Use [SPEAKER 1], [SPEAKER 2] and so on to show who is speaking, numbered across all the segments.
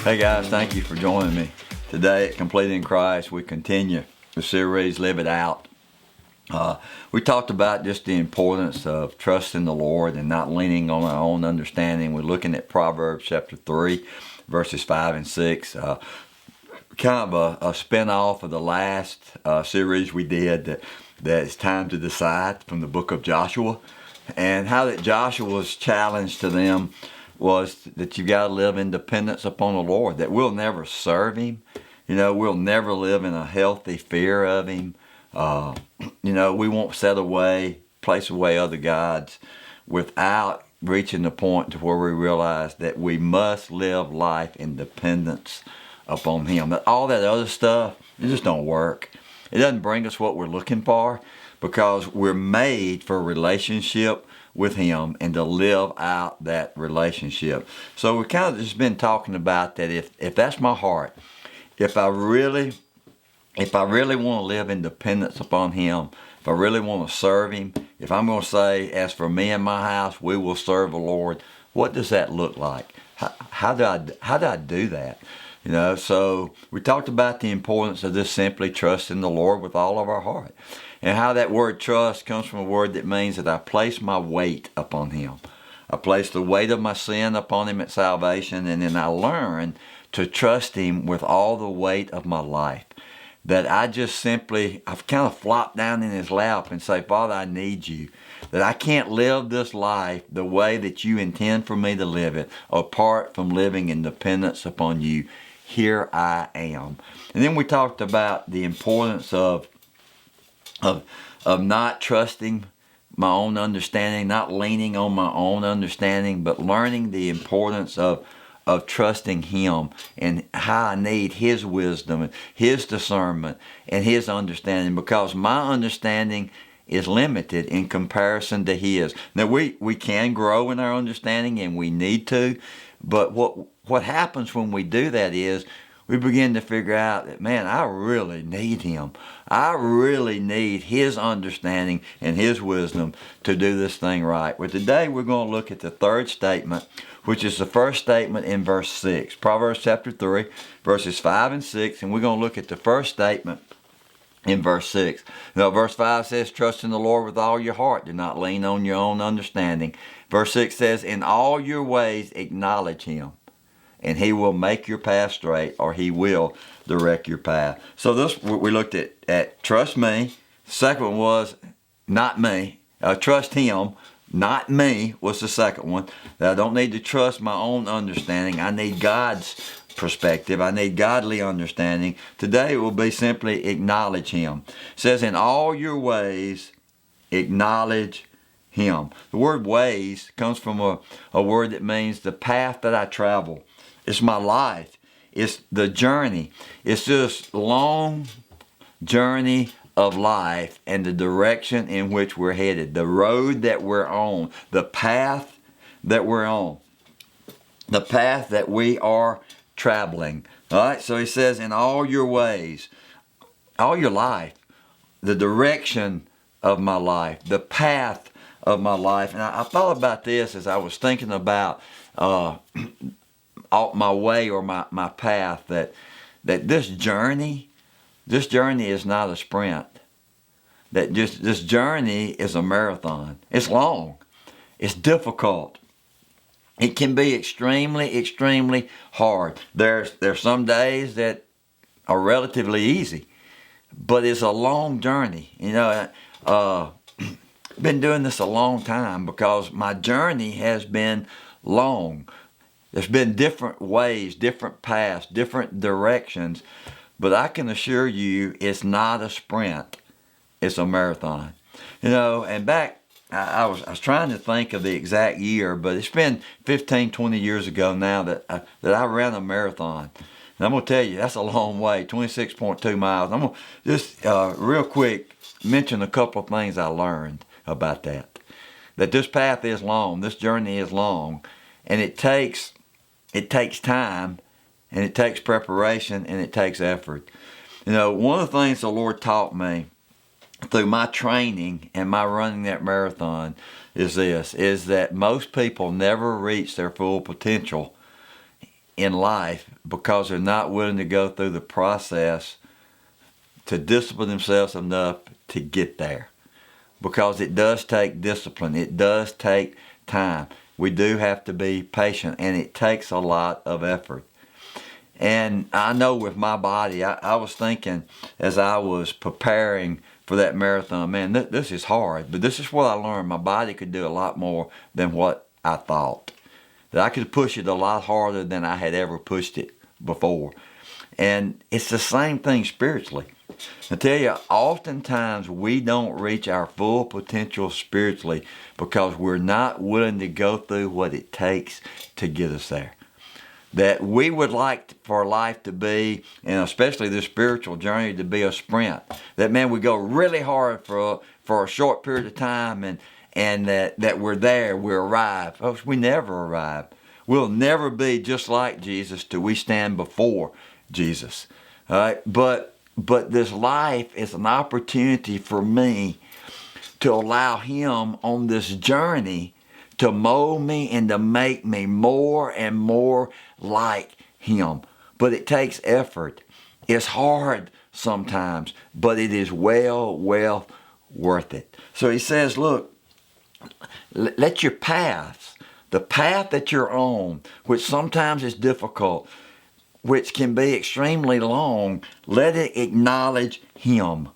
[SPEAKER 1] Hey guys, thank you for joining me. Today at Complete in Christ, we continue the series Live It Out. We talked about just the importance of trusting the Lord and not leaning on our own understanding. We're looking at Proverbs chapter 3, verses 5 and 6. Kind of a spin-off of the last series we did that it's time to decide from the book of Joshua, and how that Joshua's challenge to them was that you got to live in dependence upon the Lord, that we'll never serve Him. We'll never live in a healthy fear of Him. We won't place away other gods without reaching the point to where we realize that we must live life in dependence upon Him. That all that other stuff, it just don't work. It doesn't bring us what we're looking for, because we're made for a relationship with Him and to live out that relationship. So we've kind of just been talking about that. If that's my heart, if I really want to live in dependence upon Him, if I really want to serve Him, if I'm going to say, as for me and my house, we will serve the Lord, what does that look like? How do I do that? So we talked about the importance of just simply trusting the Lord with all of our heart, and how that word trust comes from a word that means that I place my weight upon Him. I place the weight of my sin upon Him at salvation, and then I learn to trust Him with all the weight of my life. That I've kind of flopped down in His lap and say, Father, I need You. That I can't live this life the way that You intend for me to live it, apart from living in dependence upon You. Here I am. And then we talked about the importance of not trusting my own understanding, not leaning on my own understanding, but learning the importance of trusting Him, and how I need His wisdom and His discernment and His understanding, because my understanding is limited in comparison to His. Now we can grow in our understanding, and we need to, but what happens when we do that is we begin to figure out that, man, I really need Him. I really need His understanding and His wisdom to do this thing right. Well, today we're going to look at the third statement, which is the first statement in verse 6. Proverbs chapter 3, verses 5 and 6, and we're going to look at the first statement in verse 6. Now, verse 5 says, trust in the Lord with all your heart. Do not lean on your own understanding. Verse 6 says, in all your ways acknowledge Him, and He will make your path straight, or He will direct your path. So this, we looked at trust me. The second one was not me. Trust Him, not me, was the second one. That I don't need to trust my own understanding. I need God's perspective. I need godly understanding. Today it will be simply acknowledge Him. It says, in all your ways acknowledge Him. The word ways comes from a word that means the path that I travel. It's my life. It's the journey. It's this long journey of life and the direction in which we're headed, the road that we're on, the path that we're on, the path that we are traveling. All right, so he says, in all your ways, all your life, the direction of my life, the path of my life. And I thought about this as I was thinking about my way, or my path, that this journey is not a sprint. That just this journey is a marathon. It's long. It's difficult. It can be extremely, extremely hard. There's some days that are relatively easy, but it's a long journey. Been doing this a long time, because my journey has been long. There's been different ways, different paths, different directions, but I can assure you it's not a sprint. It's a marathon. And back, I was trying to think of the exact year, but it's been 15, 20 years ago now that I ran a marathon. And I'm going to tell you, that's a long way, 26.2 miles. I'm going to just real quick mention a couple of things I learned about that. That this path is long, this journey is long, and it takes time, and it takes preparation, and it takes effort. One of the things the Lord taught me through my training and my running that marathon is that most people never reach their full potential in life because they're not willing to go through the process to discipline themselves enough to get there. Because it does take discipline. It does take time. We do have to be patient, and it takes a lot of effort. And I know with my body, I was thinking as I was preparing for that marathon, man, this is hard. But this is what I learned. My body could do a lot more than what I thought. That I could push it a lot harder than I had ever pushed it before. And it's the same thing spiritually. I tell you, oftentimes we don't reach our full potential spiritually because we're not willing to go through what it takes to get us there. That we would like for life to be, and especially the spiritual journey, to be a sprint. That, man, we go really hard for a short period of time, and that we're there, we arrive. Folks, we never arrive. We'll never be just like Jesus till we stand before Jesus. All right? But this life is an opportunity for me to allow Him on this journey to mold me and to make me more and more like Him. But it takes effort. It's hard sometimes, but it is well worth it. So He says, look, let your paths, the path that you're on, which sometimes is difficult, which can be extremely long, let it acknowledge Him.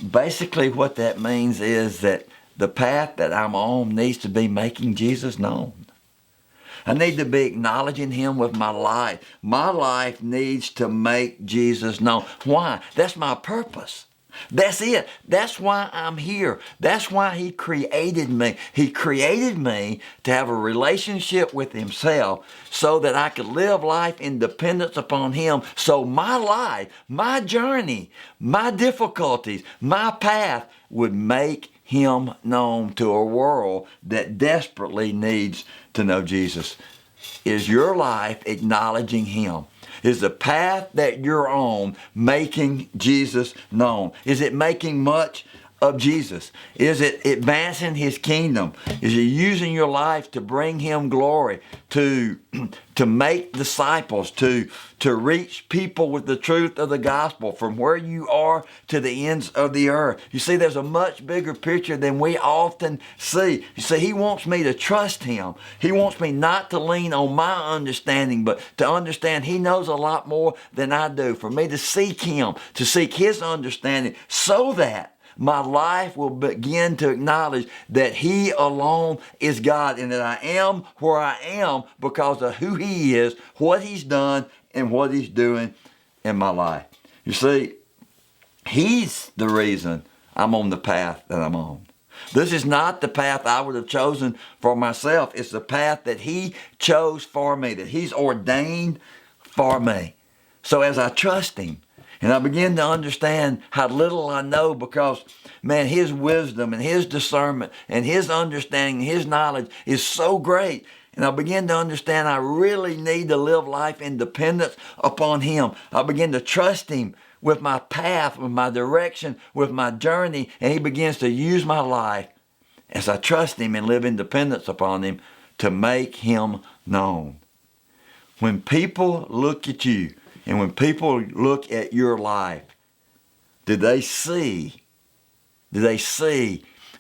[SPEAKER 1] Basically what that means is that the path that I'm on needs to be making Jesus known. I need to be acknowledging Him with my life. My life needs to make Jesus known. Why? That's my purpose. That's it. That's why I'm here. That's why He created me. He created me to have a relationship with Himself so that I could live life in dependence upon Him. So my life, my journey, my difficulties, my path would make Him known to a world that desperately needs to know Jesus. Is your life acknowledging Him? Is the path that you're on making Jesus known? Is it making much of Jesus? Is it advancing His kingdom? Is it using your life to bring Him glory, to make disciples, to reach people with the truth of the gospel from where you are to the ends of the earth? You see, there's a much bigger picture than we often see. You see, He wants me to trust Him. He wants me not to lean on my understanding, but to understand He knows a lot more than I do. For me to seek Him, to seek His understanding, so that my life will begin to acknowledge that He alone is God, and that I am where I am because of who He is, what He's done, and what He's doing in my life. You see, He's the reason I'm on the path that I'm on. This is not the path I would have chosen for myself. It's the path that He chose for me, that He's ordained for me. So as I trust Him, and I begin to understand how little I know because, man, His wisdom and His discernment and His understanding, His knowledge is so great. And I begin to understand I really need to live life in dependence upon Him. I begin to trust Him with my path, with my direction, with my journey. And He begins to use my life as I trust Him and live in dependence upon Him to make Him known. When people look at you, and when people look at your life, do they see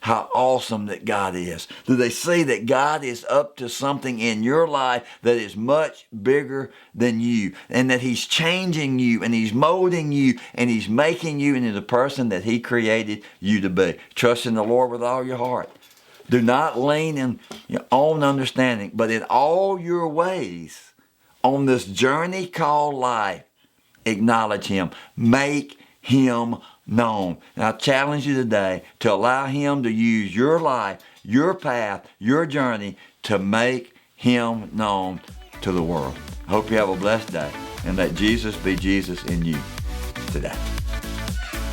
[SPEAKER 1] how awesome that God is? Do they see that God is up to something in your life that is much bigger than you, and that He's changing you and He's molding you and He's making you into the person that He created you to be? Trust in the Lord with all your heart. Do not lean in your own understanding, but in all your ways, on this journey called life, acknowledge Him. Make Him known. And I challenge you today to allow Him to use your life, your path, your journey to make Him known to the world. I hope you have a blessed day, and let Jesus be Jesus in you today.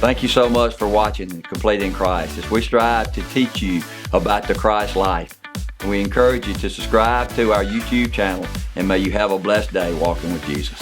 [SPEAKER 1] Thank you so much for watching Complete in Christ as we strive to teach you about the Christ life. We encourage you to subscribe to our YouTube channel, and may you have a blessed day walking with Jesus.